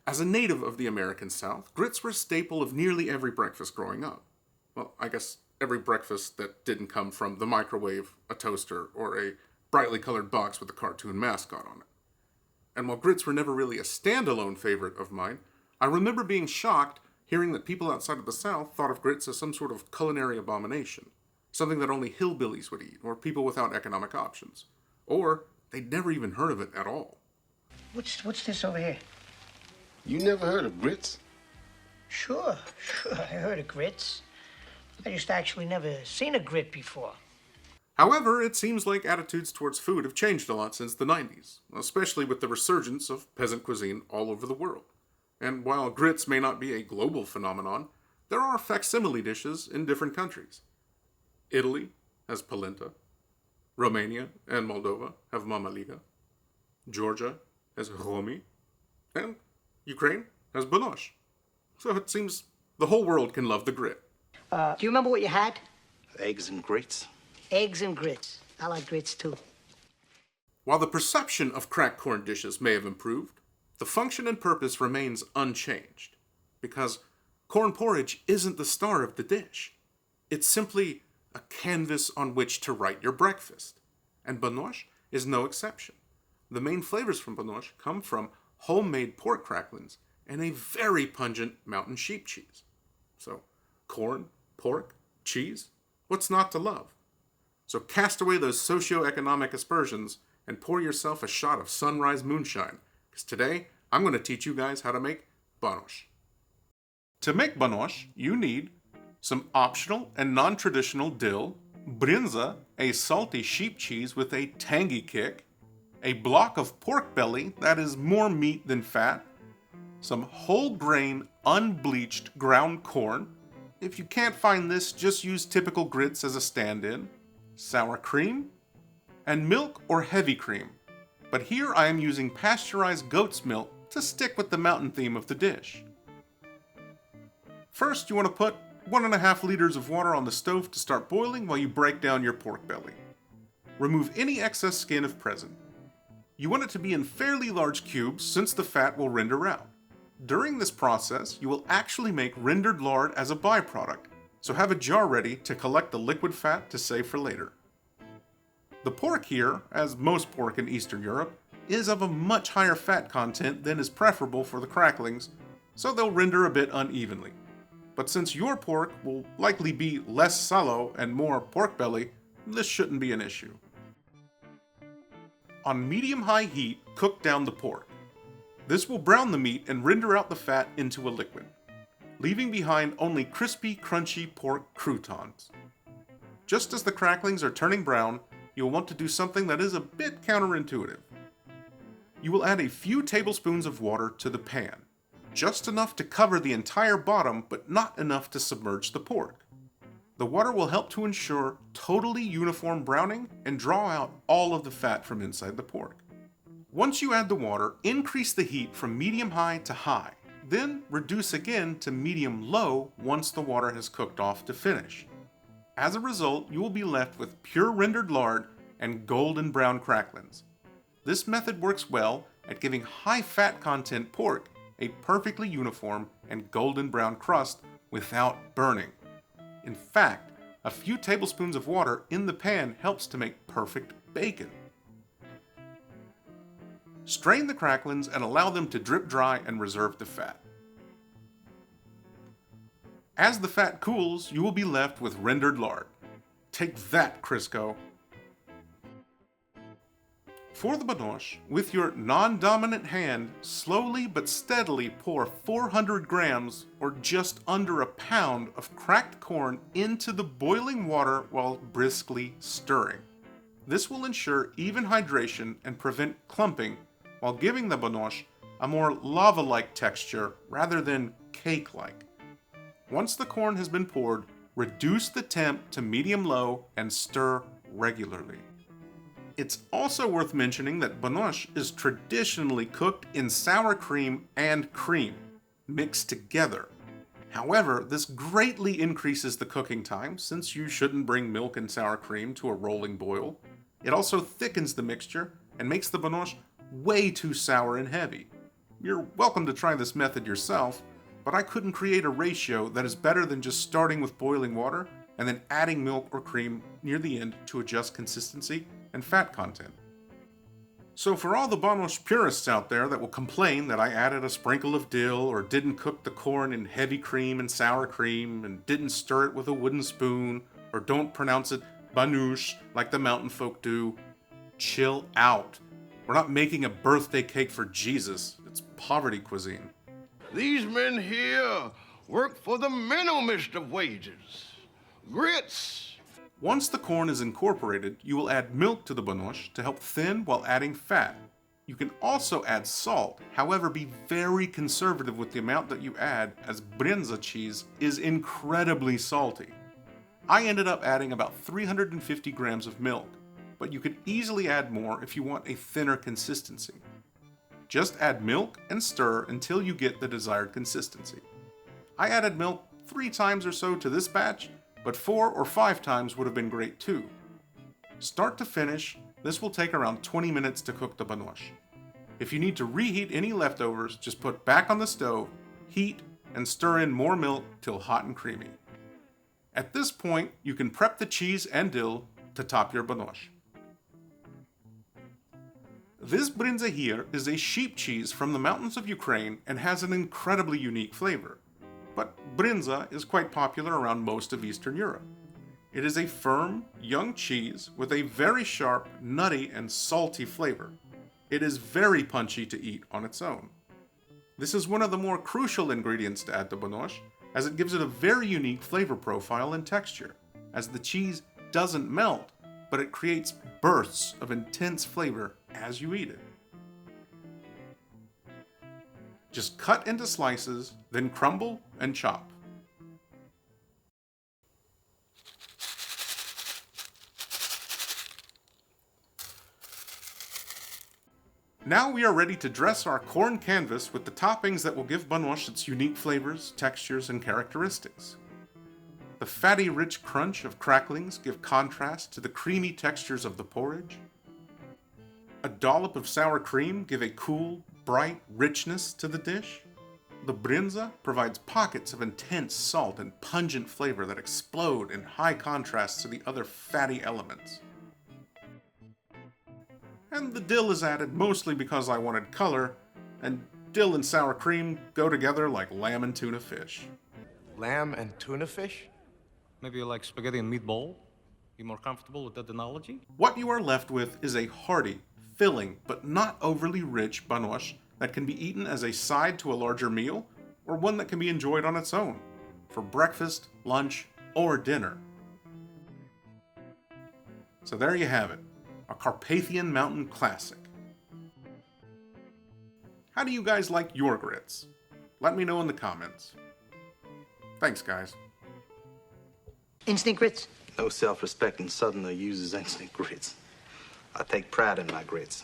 As a native of the American South, grits were a staple of nearly every breakfast growing up. Well, I guess every breakfast that didn't come from the microwave, a toaster, or a brightly colored box with a cartoon mascot on it. And while grits were never really a standalone favorite of mine, I remember being shocked hearing that people outside of the South thought of grits as some sort of culinary abomination, something that only hillbillies would eat, or people without economic options. Or they'd never even heard of it at all. What's this over here? You never heard of grits? Sure, I heard of grits. I just actually never seen a grit before. However, it seems like attitudes towards food have changed a lot since the 90s, especially with the resurgence of peasant cuisine all over the world. And while grits may not be a global phenomenon, there are facsimile dishes in different countries. Italy has polenta, Romania and Moldova have mamaliga, Georgia has romi, and Ukraine has Banosh. So it seems the whole world can love the grit. Do you remember what you had? Eggs and grits. Eggs and grits. I like grits too. While the perception of cracked corn dishes may have improved, the function and purpose remains unchanged. Because corn porridge isn't the star of the dish. It's simply a canvas on which to write your breakfast. And Banosh is no exception. The main flavors from Banosh come from homemade pork cracklins and a very pungent mountain sheep cheese. So, corn, pork, cheese, what's not to love? So cast away those socioeconomic aspersions and pour yourself a shot of sunrise moonshine, because today I'm going to teach you guys how to make Banosh. To make Banosh, you need some optional and non-traditional dill, Bryndza, a salty sheep cheese with a tangy kick, a block of pork belly that is more meat than fat, some whole grain unbleached ground corn. If you can't find this, just use typical grits as a stand-in, sour cream, and milk or heavy cream. But here I am using pasteurized goat's milk to stick with the mountain theme of the dish. First, you want to put 1.5 liters of water on the stove to start boiling while you break down your pork belly. Remove any excess skin if present. You want it to be in fairly large cubes since the fat will render out. During this process, you will actually make rendered lard as a byproduct, so have a jar ready to collect the liquid fat to save for later. The pork here, as most pork in Eastern Europe, is of a much higher fat content than is preferable for the cracklings, so they'll render a bit unevenly. But since your pork will likely be less sallow and more pork belly, this shouldn't be an issue. On medium-high heat, cook down the pork. This will brown the meat and render out the fat into a liquid, leaving behind only crispy, crunchy pork croutons. Just as the cracklings are turning brown, you'll want to do something that is a bit counterintuitive. You will add a few tablespoons of water to the pan, just enough to cover the entire bottom, but not enough to submerge the pork. The water will help to ensure totally uniform browning and draw out all of the fat from inside the pork. Once you add the water, increase the heat from medium-high to high, then reduce again to medium-low once the water has cooked off to finish. As a result, you will be left with pure rendered lard and golden brown cracklins. This method works well at giving high fat content pork a perfectly uniform and golden brown crust without burning. In fact, a few tablespoons of water in the pan helps to make perfect bacon. Strain the cracklins and allow them to drip dry and reserve the fat. As the fat cools, you will be left with rendered lard. Take that, Crisco! For the Banosh, with your non-dominant hand, slowly but steadily pour 400 grams, or just under a pound, of cracked corn into the boiling water while briskly stirring. This will ensure even hydration and prevent clumping, while giving the Banosh a more lava-like texture rather than cake-like. Once the corn has been poured, reduce the temp to medium-low and stir regularly. It's also worth mentioning that Banosh is traditionally cooked in sour cream and cream, mixed together. However, this greatly increases the cooking time since you shouldn't bring milk and sour cream to a rolling boil. It also thickens the mixture and makes the Banosh way too sour and heavy. You're welcome to try this method yourself, but I couldn't create a ratio that is better than just starting with boiling water and then adding milk or cream near the end to adjust consistency and fat content. So for all the Banosh purists out there that will complain that I added a sprinkle of dill or didn't cook the corn in heavy cream and sour cream and didn't stir it with a wooden spoon or don't pronounce it Banosh like the mountain folk do, chill out. We're not making a birthday cake for Jesus. It's poverty cuisine. These men here work for the minimumest of wages. Grits. Once the corn is incorporated, you will add milk to the Banosh to help thin while adding fat. You can also add salt, however be very conservative with the amount that you add as Bryndza cheese is incredibly salty. I ended up adding about 350 grams of milk, but you could easily add more if you want a thinner consistency. Just add milk and stir until you get the desired consistency. I added milk 3 times or so to this batch, but 4 or 5 times would have been great too. Start to finish, this will take around 20 minutes to cook the Banosh. If you need to reheat any leftovers, just put back on the stove, heat, and stir in more milk till hot and creamy. At this point, you can prep the cheese and dill to top your Banosh. This Bryndza here is a sheep cheese from the mountains of Ukraine and has an incredibly unique flavor. But Bryndza is quite popular around most of Eastern Europe. It is a firm, young cheese with a very sharp, nutty, and salty flavor. It is very punchy to eat on its own. This is one of the more crucial ingredients to add to Banosh, as it gives it a very unique flavor profile and texture, as the cheese doesn't melt, but it creates bursts of intense flavor as you eat it. Just cut into slices, then crumble and chop. Now we are ready to dress our corn canvas with the toppings that will give Banosh its unique flavors, textures, and characteristics. The fatty, rich crunch of cracklings give contrast to the creamy textures of the porridge. A dollop of sour cream give a cool, bright richness to the dish. The Bryndza provides pockets of intense salt and pungent flavor that explode in high contrast to the other fatty elements. And the dill is added mostly because I wanted color, and dill and sour cream go together like lamb and tuna fish. Lamb and tuna fish? Maybe you like spaghetti and meatball? You more comfortable with that analogy? What you are left with is a hearty, filling, but not overly rich Banosh that can be eaten as a side to a larger meal, or one that can be enjoyed on its own, for breakfast, lunch, or dinner. So there you have it, a Carpathian mountain classic. How do you guys like your grits? Let me know in the comments. Thanks, guys. Instant grits? No self-respecting Southerner uses instant grits. I take pride in my grits.